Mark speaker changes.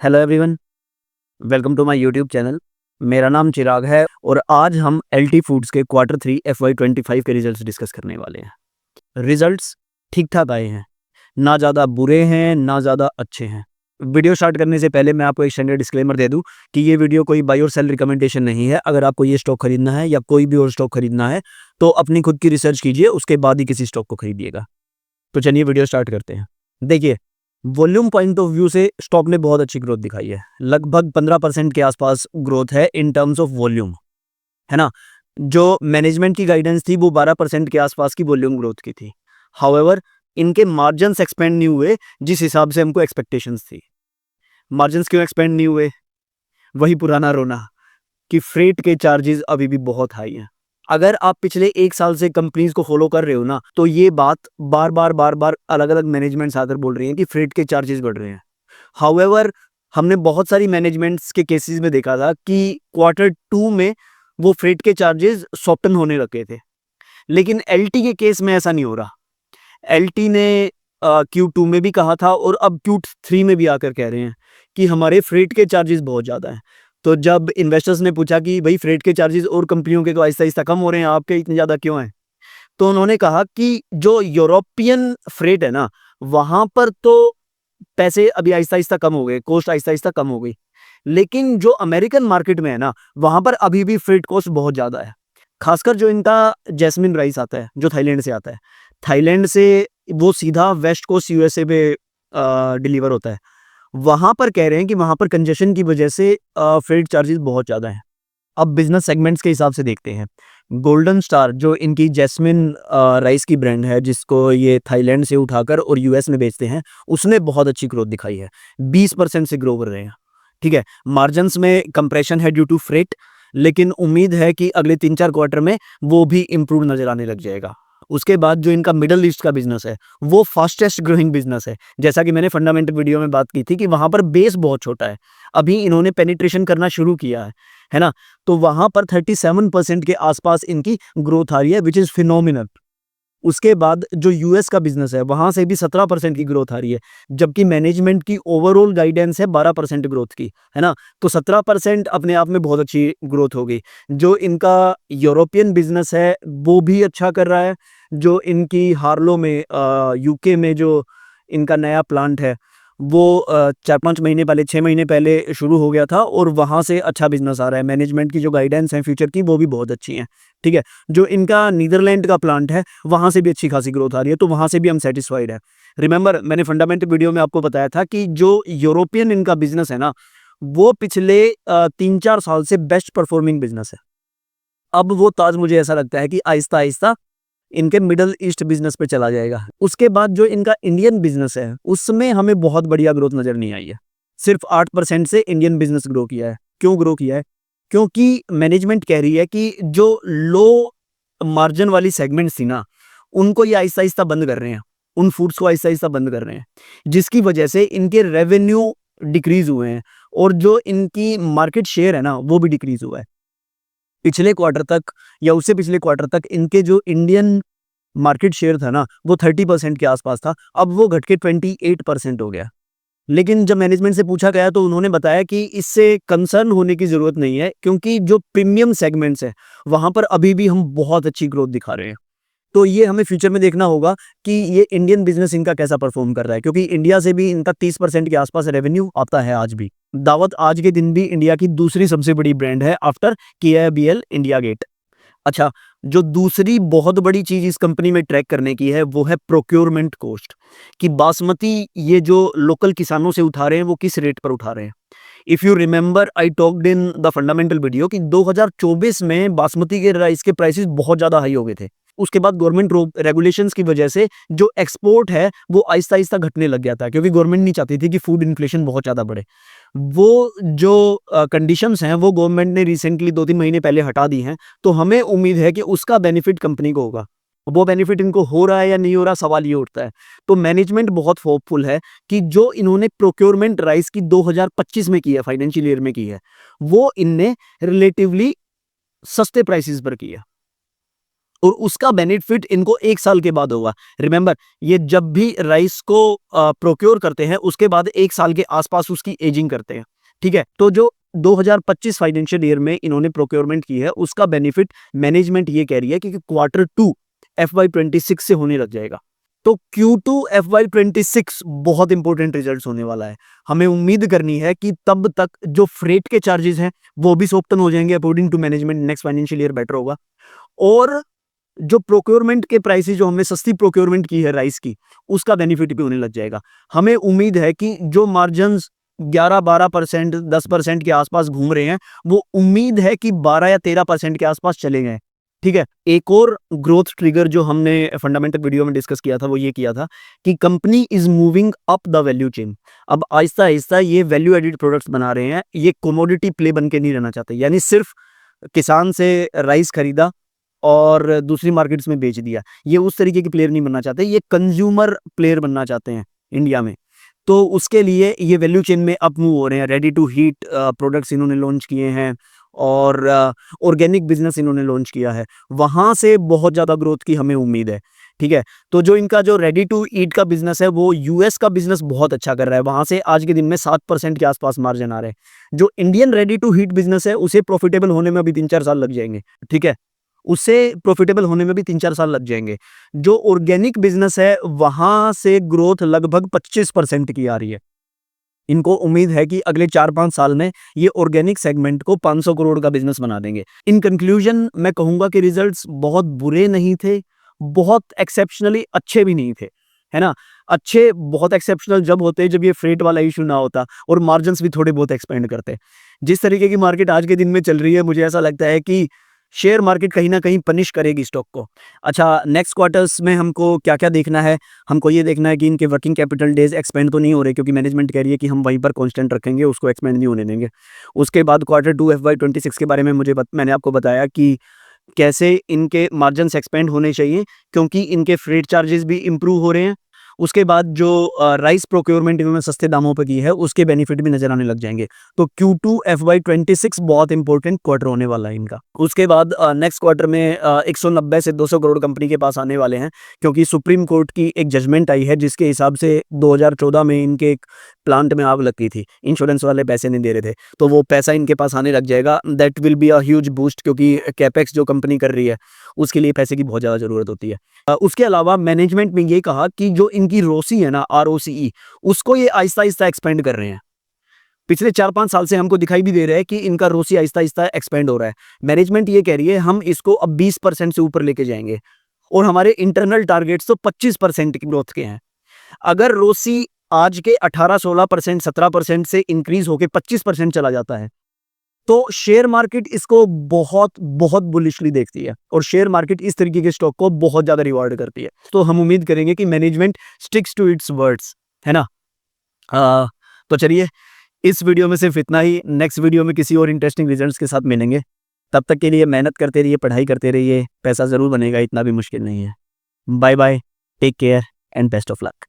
Speaker 1: Hello everyone, welcome to my YouTube channel. मेरा नाम चिराग है और आज हम एलटी फूड्स के क्वार्टर 3 FY25 के रिजल्ट्स डिस्कस करने वाले हैं। रिजल्ट्स ठीक-ठाक आए हैं, ना ज़्यादा बुरे हैं, ना ज़्यादा अच्छे हैं। वीडियो स्टार्ट करने से पहले मैं आपको एक स्टैंडर्ड डिस्क्लेमर दे दूँ कि ये वीडियो कोई बाय और सेल रिकमेंडेशन नहीं है। अगर आपको ये स्टॉक खरीदना है या कोई भी और स्टॉक खरीदना है, तो अपनी खुद की रिसर्च कीजिए, उसके बाद ही किसी स्टॉक को खरीदिएगा। तो चलिए वीडियो स्टार्ट करते हैं। देखिए, वॉल्यूम पॉइंट ऑफ व्यू से स्टॉक ने बहुत अच्छी ग्रोथ दिखाई है। लगभग 15% के आसपास ग्रोथ है इन टर्म्स ऑफ वॉल्यूम, है ना? जो मैनेजमेंट की गाइडेंस थी वो 12% के आसपास की वॉल्यूम ग्रोथ की थी। हाउएवर, इनके मार्जिन्स एक्सपेंड नहीं हुए जिस हिसाब से हमको एक्सपेक्टेशंस थी। मार्जिन्स क्यों एक्सपेंड नहीं हुए? वही पुराना रोना कि फ्रेट के चार्जेस अभी भी बहुत हाई हैं। अगर आप पिछले 1 साल से कंपनीज को फॉलो कर रहे हो ना, तो ये बात बार-बार अलग-अलग मैनेजमेंट्स आकर बोल रही हैं कि फ्रेट के चार्जेस बढ़ रहे हैं। हाउएवर, हमने बहुत सारी मैनेजमेंट्स के केसेस में देखा था कि क्वार्टर 2 में वो फ्रेट के चार्जेस सॉफ्टन होने लगे थे। लेकिन एलटी के केस में ऐसा नहीं हो रहा। एलटी ने Q2 में भी कहा था और अब Q3 में भी आकर कह रहे हैं कि हमारे फ्रेट के चार्जेस बहुत ज़्यादा हैं। तो जब इन्वेस्टर्स ने पूछा कि भाई फ्रेट के चार्जेस और कंपनियों के तो आहिस्ता-आहिस्ता कम हो रहे हैं, आपके इतने ज़्यादा क्यों हैं? तो उन्होंने कहा कि जो यूरोपियन फ्रेट है ना, वहाँ पर तो पैसे अभी आहिस्ता-आहिस्ता कम हो गए, कॉस्ट आहिस्ता-आहिस्ता कम हो गई। लेकिन जो अमेरिकन मार्केट में है ना, वहाँ पर अभी भी फ्रेट कॉस्ट बहुत ज़्यादा है। खासकर जो इनका जैस्मिन राइस आता है, जो थाईलैंड से आता है। थाईलैंड से वो सीधा वेस्ट कोस्ट यूएसए पे डिलीवर होता है। वहाँ पर कह रहे हैं कि वहाँ पर कंजेशन की वजह से फ्रेट चार्जेस बहुत ज़्यादा हैं। अब बिज़नेस सेगमेंट्स के हिसाब से देखते हैं। गोल्डन स्टार जो इनकी जैस्मिन राइस की ब्रांड है, जिसको ये थाईलैंड से उठाकर और यूएस में बेचते हैं, उसने बहुत अच्छी ग्रोथ दिखाई है। 20% से ग्रो कर रहे हैं, ठीक है? मार्जिन्स में कंप्रेशन है ड्यू टू फ्रेट, लेकिन उम्मीद है कि अगले 3-4 क्वार्टर में वो भी इम्प्रूव नज़र आने लग जाएगा। उसके बाद जो इनका मिडल ईस्ट का बिज़नेस है, वो फास्टेस्ट ग्रोइंग बिज़नेस है। जैसा कि मैंने फंडामेंटल वीडियो में बात की थी कि वहाँ पर बेस बहुत छोटा है। अभी इन्होंने पेनिट्रेशन करना शुरू किया है ना? तो वहाँ पर 37% के आसपास इनकी ग्रोथ आ रही है, व्हिच इज़ फिनोमिनल। उसके बाद जो यूएस का बिज़नेस है, वहाँ से भी 17% की ग्रोथ आ रही है, जबकि मैनेजमेंट की ओवरऑल गाइडेंस है 12% ग्रोथ की, है ना? तो 17% अपने आप में बहुत अच्छी ग्रोथ हो गई। जो इनका यूरोपियन बिज़नेस है, वो भी अच्छा कर रहा है। जो इनकी हार्लो में यूके में जो इनका नया प्लांट है, वो 4-5 महीने पहले, 6 महीने पहले शुरू हो गया था और वहाँ से अच्छा बिज़नेस आ रहा है। मैनेजमेंट की जो गाइडेंस है फ्यूचर की, वो भी बहुत अच्छी हैं, ठीक है? जो इनका नीदरलैंड का प्लांट है, वहाँ से भी अच्छी खासी ग्रोथ आ रही है, तो वहाँ से भी हम सैटिस्फाइड हैं। रिमेंबर, मैंने फंडामेंटल वीडियो में आपको बताया था कि जो यूरोपियन इनका बिज़नेस है ना, वो पिछले 3-4 साल से बेस्ट परफॉर्मिंग बिज़नेस है। अब वो ताज मुझे ऐसा लगता है कि आहिस्ता-आहिस्ता इनके मिडल ईस्ट बिज़नेस पे चला जाएगा। उसके बाद जो इनका इंडियन बिज़नेस है, उसमें हमें बहुत बढ़िया ग्रोथ नज़र नहीं आई है। सिर्फ़ 8% से इंडियन बिज़नेस ग्रो किया है। क्यों ग्रो किया है? क्योंकि मैनेजमेंट कह रही है कि जो लो मार्जिन वाली सेगमेंट्स थी ना, उनको ये आहिस्ता-आहिस्ता बंद कर रहे हैं। उन फूड्स को आहिस्ता-आहिस्ता बंद कर रहे हैं, जिसकी वजह से इनके रेवेन्यू डिक्रीज़ हुए हैं और जो इनकी मार्केट शेयर है ना, वो भी डिक्रीज़ हुआ है। पिछले क्वार्टर तक या उससे पिछले क्वार्टर तक इनके जो इंडियन मार्केट शेयर था ना, वो 30% के आसपास था, अब वो घट के 28% हो गया। लेकिन जब मैनेजमेंट से पूछा गया तो उन्होंने बताया कि इससे कंसर्न होने की ज़रूरत नहीं है, क्योंकि जो प्रीमियम सेगमेंट्स हैं, वहाँ पर अभी भी हम बहुत अच्छी ग्रोथ दिखा रहे हैं। तो ये हमें फ्यूचर में देखना होगा कि ये इंडियन बिज़नेस इनका कैसा परफ़ॉर्म कर रहा है, क्योंकि इंडिया से भी इनका 30% के आसपास रेवेन्यू आता है आज भी। दावत आज के दिन भी इंडिया की दूसरी सबसे बड़ी ब्रांड है आफ्टर KIBL इंडिया गेट। अच्छा, जो दूसरी बहुत बड़ी चीज़ इस कंपनी में ट्रैक करने की है, वो है प्रोक्योरमेंट कॉस्ट, कि बासमती ये जो लोकल किसानों से उठा रहे हैं, वो किस रेट पर उठा रहे हैं। If you remember, I talked in the fundamental video कि 2024 में बासमती के राइस के प्राइसेस बहुत ज़्यादा हाई हो गए थे। उसके बाद गवर्नमेंट रेगुलेशंस की वजह से जो एक्सपोर्ट है, वो आहिस्ता-आहिस्ता घटने लग गया था, क्योंकि गवर्नमेंट नहीं चाहती थी कि फूड इन्फ्लेशन बहुत ज़्यादा बढ़े। वो जो कंडीशंस हैं, वो गवर्नमेंट ने रिसेंटली 2-3 महीने पहले हटा दी हैं, तो हमें उम्मीद है कि उसका बेनिफिट कंपनी को होगा। वो बेनिफिट इनको हो रहा है या नहीं हो रहा, सवाल ये उठता है। तो मैनेजमेंट बहुत होपफुल है कि जो इन्होंने प्रोक्योरमेंट राइस की 2025 में की है, फाइनेंशियल ईयर में की है, वो इनने रिलेटिवली सस्ते प्राइसेस पर की है। और उसका बेनिफिट इनको 1 साल के बाद होगा। रिमेंबर, ये जब भी राइस को प्रोक्योर करते हैं उसके बाद 1 साल के आसपास उसकी एजिंग करते हैं, ठीक है? तो जो 2025 फाइनेंशियल ईयर में इन्होंने प्रोक्योरमेंट की है उसका बेनिफिट मैनेजमेंट ये कह रही है कि क्वार्टर 2 FY26 से होने लग जाएगा। तो Q2 FY26 बहुत इंपॉर्टेंट रिजल्ट्स होने वाला है। हमें उम्मीद करनी है कि तब तक जो फ्रेट के चार्जेस हैं वो भी सॉफ्टन हो जाएंगे। According to management next financial year better होगा, और जो प्रोक्योरमेंट के प्राइसेस जो हमने सस्ती प्रोक्योरमेंट की है राइस की, उसका बेनिफिट भी होने लग जाएगा। हमें उम्मीद है कि जो मार्जिन्स 11-12%, 10% के आसपास घूम रहे हैं, वो उम्मीद है कि 12 या 13% के आसपास चले गए, ठीक है? एक और ग्रोथ ट्रिगर जो हमने फंडामेंटल वीडियो में डिस्कस किया था वो ये किया था कि company is moving up the value chain. अब आहिस्ता आहिस्ता ये वैल्यू एडिड प्रोडक्ट्स बना रहे हैं, ये कमोडिटी प्ले बन के नहीं रहना चाहते, यानी सिर्फ किसान से राइस खरीदा और दूसरी मार्केट्स में बेच दिया, ये उस तरीके के प्लेयर नहीं बनना चाहते, ये कंज्यूमर प्लेयर बनना चाहते हैं इंडिया में। तो उसके लिए ये वैल्यू चेन में अप मूव हो रहे हैं। रेडी टू हीट प्रोडक्ट्स इन्होंने लॉन्च किए हैं, और ऑर्गेनिक बिजनेस इन्होंने लॉन्च किया है, वहां से बहुत ज़्यादा ग्रोथ की हमें उम्मीद है, ठीक है? तो जो इनका जो रेडी टू ईट का बिजनेस है वो यूएस का बिजनेस बहुत अच्छा कर रहा है, वहां से आज के दिन में 7% के आसपास मार्जिन आ रहे हैं। जो Indian ready to heat business है उसे प्रॉफिटेबल होने में अभी 3-4 साल लग जाएंगे, ठीक है? उससे प्रॉफिटेबल होने में भी 3-4 साल लग जाएंगे। जो ऑर्गेनिक बिजनेस है वहां से ग्रोथ लगभग 25% की आ रही है। इनको उम्मीद है कि अगले 4-5 साल में ये ऑर्गेनिक सेगमेंट को 500 करोड़ का बिजनेस बना देंगे। इन कंक्लूजन मैं कहूंगा कि रिजल्ट्स बहुत बुरे नहीं थे, बहुत एक्सेप्शनली अच्छे भी नहीं थे, है ना? अच्छे बहुत एक्सेप्शनल जब होते जब ये फ्रेट वाला इशू ना होता और मार्जिन्स भी थोड़े बहुत एक्सपेंड करते। जिस तरीके की मार्केट आज के दिन में चल रही है, मुझे ऐसा लगता है कि शेयर मार्केट कहीं ना कहीं पनिश करेगी स्टॉक को। अच्छा, नेक्स्ट क्वार्टर्स में हमको क्या क्या देखना है? हमको ये देखना है कि इनके वर्किंग कैपिटल डेज एक्सपेंड तो नहीं हो रहे, क्योंकि मैनेजमेंट कह रही है कि हम वहीं पर कांस्टेंट रखेंगे, उसको एक्सपेंड नहीं होने देंगे। उसके बाद Q2 FY26 के बारे में मैंने आपको बताया कि कैसे इनके मार्जिन्स एक्सपेंड होने चाहिए, क्योंकि इनके फ्रेट चार्जेस भी इंप्रूव हो रहे हैं। उसके बाद जो राइस प्रोक्योरमेंट इन्होंने सस्ते दामों पे की है उसके बेनिफिट भी नजर आने लग जाएंगे। तो Q2 FY26 बहुत इंपॉर्टेंट क्वार्टर होने वाला है इनका। उसके बाद नेक्स्ट क्वार्टर में 190 से 200 करोड़ कंपनी के पास आने वाले हैं, क्योंकि सुप्रीम कोर्ट की एक जजमेंट आई है जिसके हिसाब से 2014 में इनके एक प्लांट में आग लगी थी, इंश्योरेंस वाले पैसे नहीं दे रहे थे, तो वो पैसा इनके पास आने लग जाएगा। That will be a huge boost, क्योंकि कैपेक्स जो कंपनी कर रही है उसके लिए पैसे की बहुत ज़्यादा ज़रूरत होती है। उसके अलावा मैनेजमेंट ने ये कहा कि जो इनकी रोसी है ना, ROCE, उसको ये आहिस्ता आहिस्ता एक्सपेंड कर रहे हैं। पिछले 4-5 साल से हमको दिखाई भी दे रहा है कि इनका रोसी आहिस्ता आहिस्ता एक्सपेंड हो रहा है। मैनेजमेंट ये कह रही है हम इसको अब 20% से ऊपर लेके जाएंगे, और हमारे इंटरनल टारगेट्स तो 25% की ग्रोथ के हैं। अगर रोसी आज के 18-16%, 17% से इंक्रीज होकर 25% चला जाता है, तो शेयर मार्केट इसको बहुत बहुत बुलिशली देखती है, और शेयर मार्केट इस तरीके के स्टॉक को बहुत ज्यादा रिवॉर्ड करती है। तो हम उम्मीद करेंगे कि management sticks to its words, है ना? तो चलिए, इस वीडियो में सिर्फ इतना ही। नेक्स्ट वीडियो में किसी और इंटरेस्टिंग रिजल्ट्स के साथ मिलेंगे। तब तक के लिए मेहनत करते रहिए, पढ़ाई करते रहिए, पैसा जरूर बनेगा, इतना भी मुश्किल नहीं है। Bye bye, take care and best of luck.